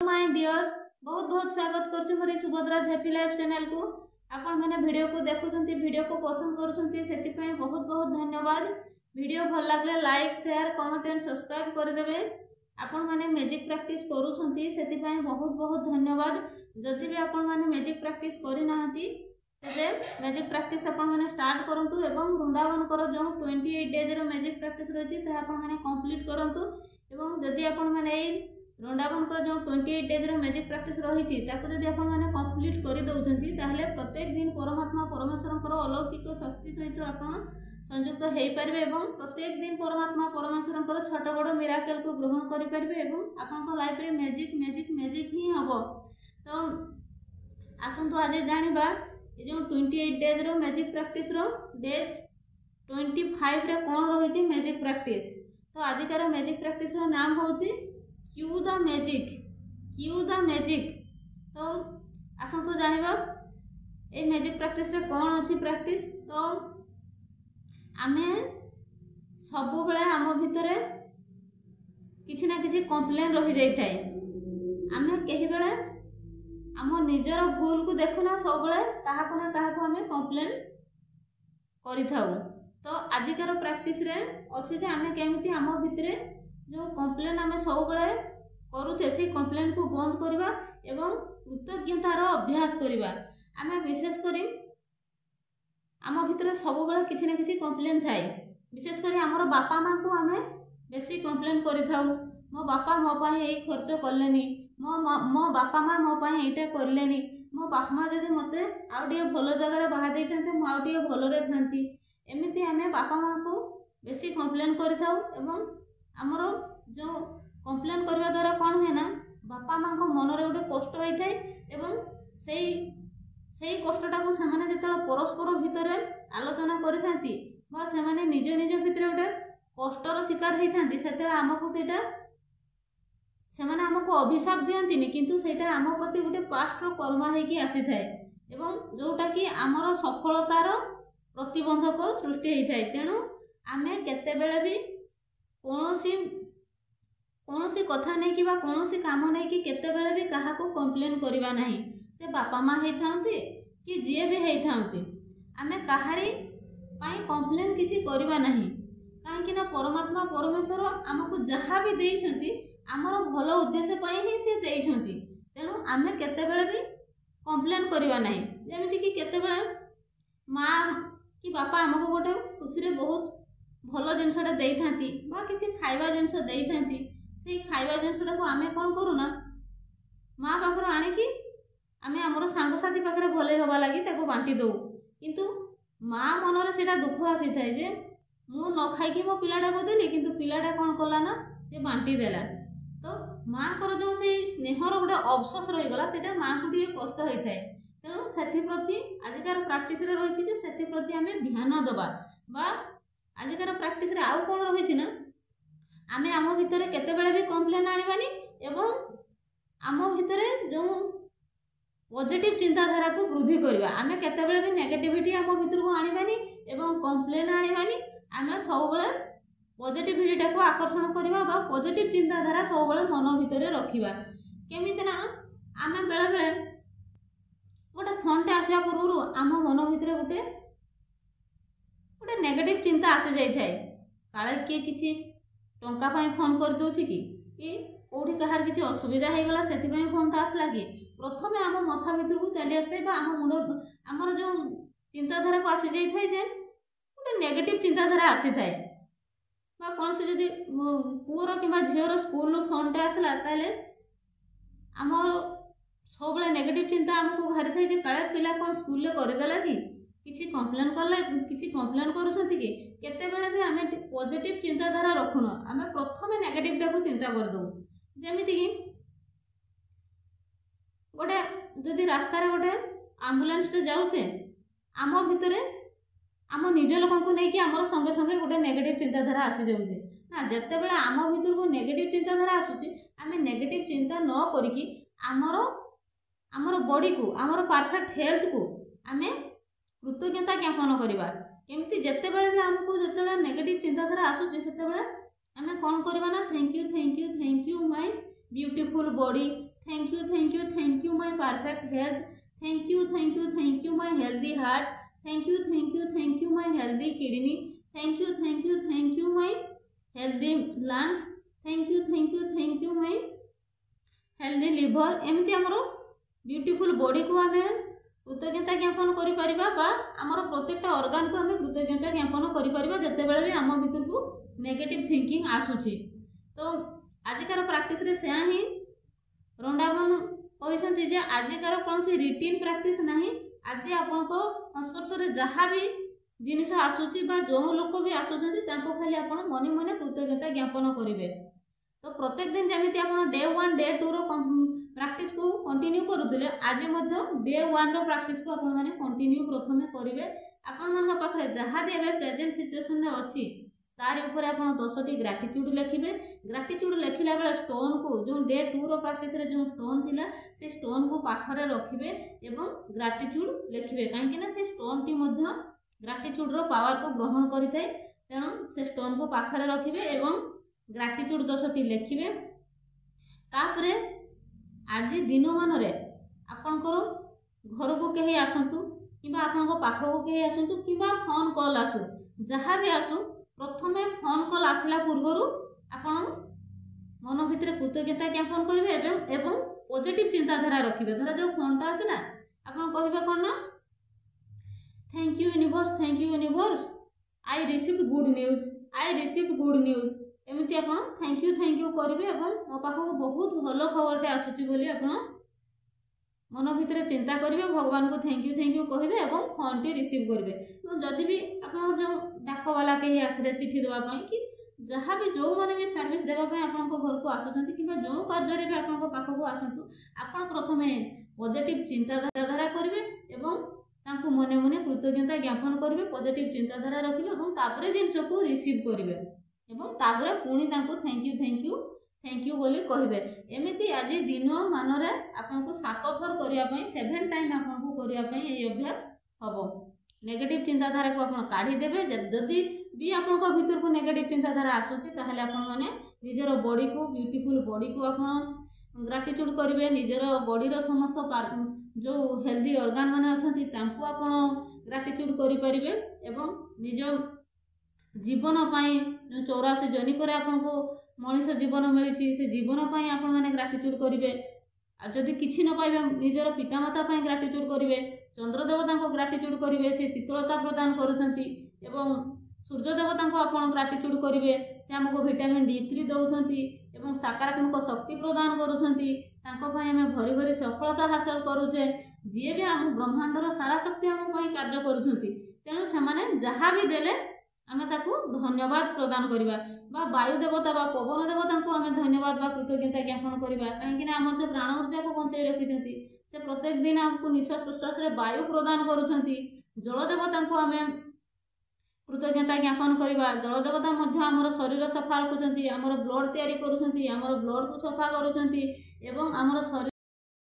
My dears बहुत बहुत स्वागत करछु मोर सुभद्रा हैप्पी लाइफ चैनल को। आपण मैंने वीडियो को देखुछंती, वीडियो को पसंद करूछंती, सेति पई बहुत बहुत धन्यवाद। वीडियो भल लागले like share comment and subscribe कर देबे। आपण माने मैजिक प्रैक्टिस करूछंती सेति पई बहुत बहुत धन्यवाद। जदि भी आपण माने मैजिक प्रैक्टिस करि नाहंती तबे मैजिक प्रैक्टिस आपण माने स्टार्ट करंतु एवं वृंदावन कर जो 28 डेज रो मैजिक प्रैक्टिस रहिछि ता आपण माने कंप्लीट करंतु। एवं जदि आपण माने वृंदावन कर जो 28 डेज रो मैजिक प्रैक्टिस रही जदि आपण माने कंप्लीट कर दउछंती ताहले प्रत्येक दिन परमात्मा परमेश्वर अलौकिक शक्ति सहित आपण संयुक्त हो पारे एवं प्रत्येक दिन परमात्मा परमेश्वर छोट बड़ मिराकल को ग्रहण करि पारिबे एवं आपन लाइफ रे मैजिक मैजिक मैजिक ही हबो। तो आसंतु आज जानिबा ए जो 28 डेज रो मैजिक प्रैक्टिस रो डेज 25 रे कोन रही मैजिक प्रैक्टिस। तो आजिकार मैजिक प्रैक्टिस रो नाम होची Q the magic, Q the magic. तो आसंतु जानिबा ए मैजिक प्रैक्टिस रे कोन अछि प्रैक्टिस। तो आमे सबु बेले आम भितरे किछि ना किछि कंप्लेन रही जाई थाए। आमे केहि बेले आम निजर भूल को देखुना सब बेले काहाको ना काहाको आमे कंप्लेन करि थाउ। तो आजिकार प्रैक्टिस रे अछि जे आमे केमिति आम भितरे जो कंप्लेन आमे सब बेले करूचे से कंप्लेन को बंद करबा एवं कृतज्ञतार अभ्यास करबा। आमे विशेष करी आम भितर सब बेले किछि ना किछि कंप्लेन थाए। विशेष करी हमर बापा मां को आमे बेसी कंप्लेन करि थाउ। मो बापा मो पई एई खर्च करलेनी, मो बापा मां मो पई एटा करलेनी, मो बापा मां जदी मते आउडिए भलो जगह रे बाहा दैथांते मो आउडिए भलो रे थांती। एमिति आमे बापा मां को बेसी कंप्लेन करि थाउ एवं हमर जो कंप्लेन करबा द्वारा कोन है ना बापा मां को मन रे गोटे कष्ट होई थाए एवं सेई कष्टटा को सेमाने जेतला परस्पर भितरे आलोचना करिथांती बा सेमाने निज निज भितरे गोटे कष्टर शिकार होइथांती सेते हमकु सेटा सेमाने हमकु अभिशाप दियंतिनी किंतु सेटा हम प्रति गोटे पास्ट रो कर्म हेकी आसी थाए एवं जोटा कि हमर सफलतार प्रतिबंधक सृष्टि होई थाए। तेनु आमे केते बेले भी कोनोसी कथा नहीं कि बा कोनोसी काम नहीं कि केते बेले भी काहा को कंप्लेन करबा नहीं। से बापा मां हे थांती कि जे भी हे थांती आमे काहारी पाई कंप्लेन किसी करबा नहीं। काहे कि ना परमात्मा परमेश्वर हमकु जहा भी देइछंती हमर भलो उद्देश्य पाई ही से देइछंती। तेनु आमे केते बेले भी कंप्लेन करबा नहीं। जेमिति कि केते बेले मां कि बापा हमकु गोटे खुशी रे बहुत भलो जिनसटा देई थांती बा किसी खाइबा जिनस देई थांती से खाइबा जिनसटा को आमे कोन करूना मां पाखर आनी कि आमे हमर सांग साथी पाखरे भले होबा लागि ताको बांटी दउ। किंतु मां मनरे सेटा दुख आसी थाए जे मु न खाइ कि मो पिलाडा को देली किंतु पिलाडा कोन कला ना से बांटी देला। तो मां कर जो से स्नेहर गोटे अफसोस रही गला सेटा मां को दिए कष्ट होई थाए। तेनु सेथि प्रति आजिकार प्रैक्टिस रे रहिछि जे सेथि प्रति आमे ध्यान दबा बा आजिकार प्रैक्टिस रे आउ कोन रहिछि ना आमे आम भितरे केते बेले भी कंप्लेन आनिबानी एवं आम भितरे जो पॉजिटिव चिंताधारा को वृद्धि करबा। आमे केते बेले भी नेगेटिविटी आम भितर को आनिबानी एवं कंप्लेन आनिबानी। आमे सब बेले पॉजिटिविटी को आकर्षण करबा बा पॉजिटिव चिंताधारा सब बेले मन भितरे रखिबा। केमिति ना आमे बेले बेले गोटे फोन टे आसीबा पूर्व आम मन भितरे गोटे नेगेटिव चिंता आसी जाई थाए। काले किए किछि टंका पाई फोन कर दोछि कि कोठी कहार किछि असुविधा हे गला सेति पाई फोन टा आसला कि प्रथमे आम मथा भितर को चली आस्ते बा आम मुंड हमर जो चिंताधारा को आसी जाई थाए जे गोटे नेगेटिव चिंताधारा आसी थाए बा कोन से जदी पुअर किबा झियर स्कूल फोन टा आसला ताले आम सब बेले नेगेटिव चिंता हमको घारी थाए जे काले पिला कोन स्कूल ले कर देला कि किसी कंप्लेन करले किसी कंप्लेन करूछंती कि केते बेले भी आमे पॉजिटिव चिंताधारा रखुनो आमे प्रथमे नेगेटिव टा को चिंता कर दउ। जेमिति कि गोटे जदी रास्ता रे गोटे एम्बुलेंस टे जाउछे आम भितरे आम निज लोक को नै कि हमर संगे संगे गोटे नेगेटिव चिंताधारा आसी जाउछे ना। जते बेले आम भितर को नेगेटिव चिंताधारा आसुची आमे नेगेटिव चिंता न करी कि हमर बॉडी को हमर परफेक्ट हेल्थ को आमे कृतज्ञता ज्ञापन करबा। केमिति जते बेले भी हमको जते नेगेटिव चिंताधारा आसुची सेते बेले आमे कोन करबा ना thank you my beautiful body, thank you my perfect health, thank you my healthy heart, thank you my healthy kidney, thank you my healthy lungs, thank you my healthy liver. एमती आमर beautiful body को आम कृतज्ञता ज्ञापन करा, आमर प्रत्येकटा organ को आम कृतज्ञता ज्ञापन करा जितेबाला भी आम भीतर को नेगेटिव थिंकिंग आसूची। तो आजिकार प्रैक्टिस रे से ही रंडावन कहते जे आजिकार कौन सी रिटीन प्रैक्टिस नहीं, आज आपण संस्पर्श रे जहाँ भी जिनिस आसूची बा जो लोक भी आसुचंती तांको खाली आपण मने मने कृतज्ञता ज्ञापन करेंगे। तो प्रत्येक दिन जमी आप डे 1 डे 2 प्रैक्टिस को कंटिन्यू करुले, आज डे 1 प्रैक्टिस को आपण मैंने कंटिन्यू प्रथम करेंगे। आपण पाखे जहाँ भी एवं प्रेजेंट सिचुएशन अच्छी तार ऊपर आप 10टी ग्राटिट्यूड लिखे। ग्राटिट्यूड लिखला बेले स्टोन को जो डे 2 प्रैक्टिस रे जो स्टोन थिला से स्टोन को पाखरे रखिबे एवं ग्राटिट्यूड लिखिबे, कहीं से स्टोन टी ग्राटिट्यूड रो पावर को ग्रहण करिथाय। तेणु से स्टोन को पाखरे रखिबे एवं ग्राटिट्यूड 10टी लिखिबे। तापरे आज दिन मान आपणकर घर को कहीं आसतु कि आपण पाख को कहीं आसतु कि फोन कॉल आसू, जहाँ भी आसू प्रथमे फोन कॉल आसला पूर्वर आपण मन भितर कृतज्ञता ज्ञापन करेंगे एवं पॉजिटिव चिंताधारा रखिए। धरा जो फोनटा आसला आपण कहबे कौन ना, thank you universe, I received good news, एमती आप थैंक यू करेंगे। मो पाखक बहुत भल खबरटे आसूची बोली आप मन भितर चिंता करेंगे, भगवान को थैंक यू कहे और फोन टी रिसीव करेंगे। जदि भी आप जो डाकवाला कहीं आसले चिठी देवाई कि जहाँ भी जो मैंने भी सर्विस देवाई आप घर को आसुँच कि जो कार्य भी आप पाखक आसतु आप प्रथम पॉजिटिव चिंताधारा करेंगे और मने मने कृतज्ञता ज्ञापन करेंगे, पॉजिटिव चिंताधारा रखिए और जिनस को रिसीव करेंगे और पुणी थैंक यू बोली कहे। एमती आज दिन मान आपको 7 थर करने 7 टाइम आपको करने ये अभ्यास हम। नेगेटिव चिंताधारा को आप काढ़ीदेवे। जदि भी आप भीतर को नेगेटिव चिंताधारा आसूची ताहले आपण माने निजर बॉडी को ब्यूटीफुल बॉडी को आप ग्राटिट्यूड करेंगे, निजर बॉडीर समस्त जो हेल्दी ऑर्गन माने अछंती तांको आपण ग्राटिट्यूड करि परिबे एवं निज जीवन पाई जो 84 जनी पर आपको मनीष जीवन मिली से जीवन पाई आपण माने ग्राटिट्यूड करेंगे। आ जदि किछि न पाइबे निजर पितामाता पाई ग्राटिट्यूड करेंगे, चंद्र देवता को ग्राटिट्यूड करेंगे, से शीतलता प्रदान करुछंती एवं सूर्य देवता को आपण ग्राटिट्यूड करेंगे, से हमको विटामिन D3 दउछंती एवं सकारात्मक शक्ति प्रदान करुछंती, तांको पाई हमें भरी भरी सफलता हासिल करुछे। जी भी आम ब्रह्मांडर सारा शक्ति आम कार्य करुछंती, तेणु से जहाँ भी देले आमे ताकू धन्यवाद प्रदान करिबा बा वायु देवता बा पवन देवता को आमे धन्यवाद बा कृतज्ञता ज्ञापन करिबा, कहीं आम से प्राण ऊर्जा को बंचाई रखिछंती, से प्रत्येक दिन आमको निश्वास प्रश्वास रे वायु प्रदान करुछंती। जल देवता को आमे कृतज्ञता ज्ञापन करिबा, जल देवता मध्य आमर शरीर सफा रखुछंती, आमर ब्लड तैयारी करुछंती, आमर ब्लड को सफा करुछंती एवं आमर शरीर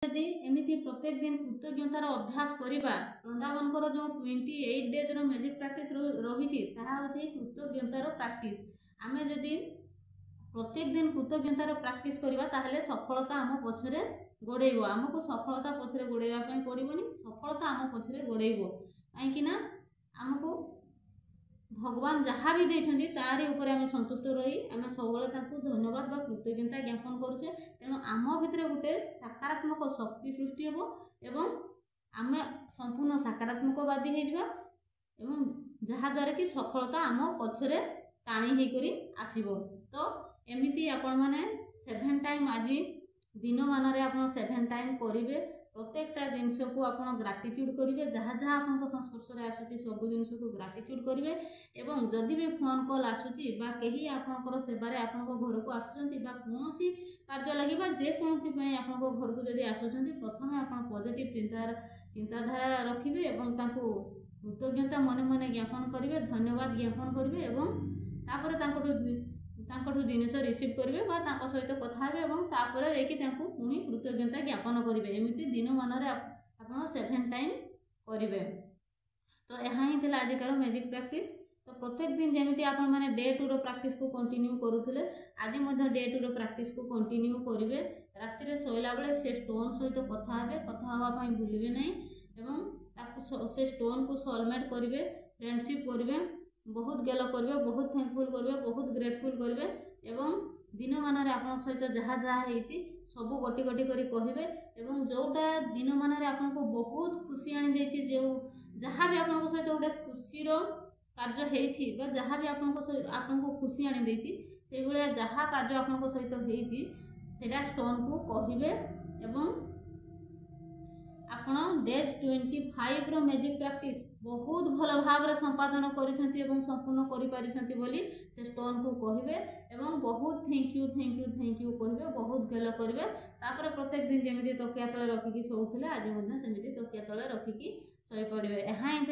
यदि एमती प्रत्येक दिन कृतज्ञतार अभ्यास करिबा। रंडावनकर जो 28 डेज रो मैजिक प्रैक्टिस रही ताहा होछि कृतज्ञतार प्रैक्टिस। आमे जदि प्रत्येक दिन कृतज्ञतार प्रैक्टिस करिबा ताहले सफलता आम पछरे गोड़ेइबो। आमको सफलता पछरे गोड़ेइबा पई पड़िबोनी, सफलता आम पछरे गोड़ेइबो, काहेकि ना आमको भगवान जहाँ भी देइछंती तारी ऊपर आम संतुष्ट रही आम सब धन्यवाद बा कृतज्ञता ज्ञापन करुचे। तेणु आम भितर गोटे सकारात्मक शक्ति सृष्टि हेबो एवं आम संपूर्ण सकारात्मकवादी हो एवं जहाँद्वारा कि सफलता आम पछरे टाणी होकर आसब। तो एमती आपण मैंने 7 टाइम आज दिन मान 7 टाइम करेंगे। प्रत्येकटा जिनस को आप ग्राटिट्यूड करेंगे, जहाँ जहाँ आप संस्पर्श में आसूची सब जिनस को ग्राटिट्यूड करेंगे एवं जदि भी फोन कॉल आसूची बा कहीं आपणकर सेवार आपण घर को आसुचंती बा कौन कार्य लगे जेकोसी आप घर को जब आसुचंती प्रथम आप पॉजिटिव चिंताधारा रखिए और कृतज्ञता मन मन ज्ञापन करेंगे, धन्यवाद ज्ञापन करेंगे और तांकठू जिनिस रिसीव करेंगे सहित कथा हेबे और तापर पुणी कृतज्ञता ज्ञापन करेंगे। एमती दिन मान आप 7 टाइम करेंगे। तो यह ही थी आजिकार मैजिक प्रैक्टिस। तो प्रत्येक दिन जमी आप डे 2 प्रैक्टिस को कंटिन्यू करुले आज डे 2 प्रैक्टिस को कंटिन्यू करेंगे राति शोला बेले से स्टोन सहित कथा हे कथा हाँवाई भूलिए ना एवं से स्टोन को सोलमेट करेंगे फ्रेंडशिप करेंगे बहुत गेल करेंगे बहुत थैंकफुल करेंगे बहुत ग्रेटफुल करेंगे एवं दिन मान आप सहित जहाँ जहाँ होती सब गोटी गोटी कर कहे एवं जोटा दिन मान आपको बहुत खुशी आनी जो जहाँ भी आपको सहित गोटे खुशीर कार्य हो जहाँ भी आपको खुशी आनी से भाया जहाँ कार्य आपको सहित होता स्टोन को कहे एवं आपण डेज 25 रो मैजिक प्रैक्टिस बहुत भल भाव में संपादन कर संपूर्ण करी से स्टोन को कहे एवं बहुत thank you thank you thank you कहे बहुत गेल करेंगे तापर प्रत्येक दिन जमी तकिया तले रखिकी शोले आज सेमती तकिया तले रखिकी शई पड़े यहाँ ही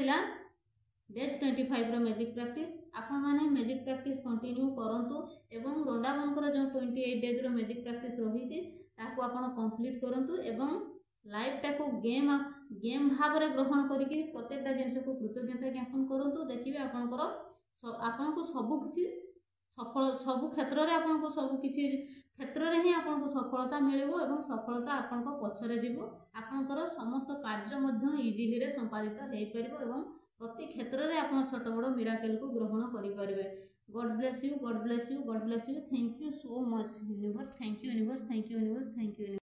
डेज 25 रो मैजिक प्रैक्टिस आपण मैंने मैजिक प्रैक्टिस कंटिन्यू करंतु एवं रंडाबनकर जो 28 डेज रो मैजिक प्रैक्टिस रही आपड़ कंप्लीट करंतु एवं लाइफटा को गेम गेम भाव में ग्रहण करके प्रत्येकटा जिनस को कृतज्ञता ज्ञापन करूँ देखिए आपन को सबकि सफल सब क्षेत्र में आपको सबकि क्षेत्र में ही आपको सफलता मिले और सफलता आपण पछरे जीव आपणकर समस्त कार्य इजिली रे संपादित हो पार प्रति क्षेत्र में आप छोट बड़ मिराकल को ग्रहण करें। God bless you God bless you God bless you thank you so much universe thank you universe thank you universe thank you.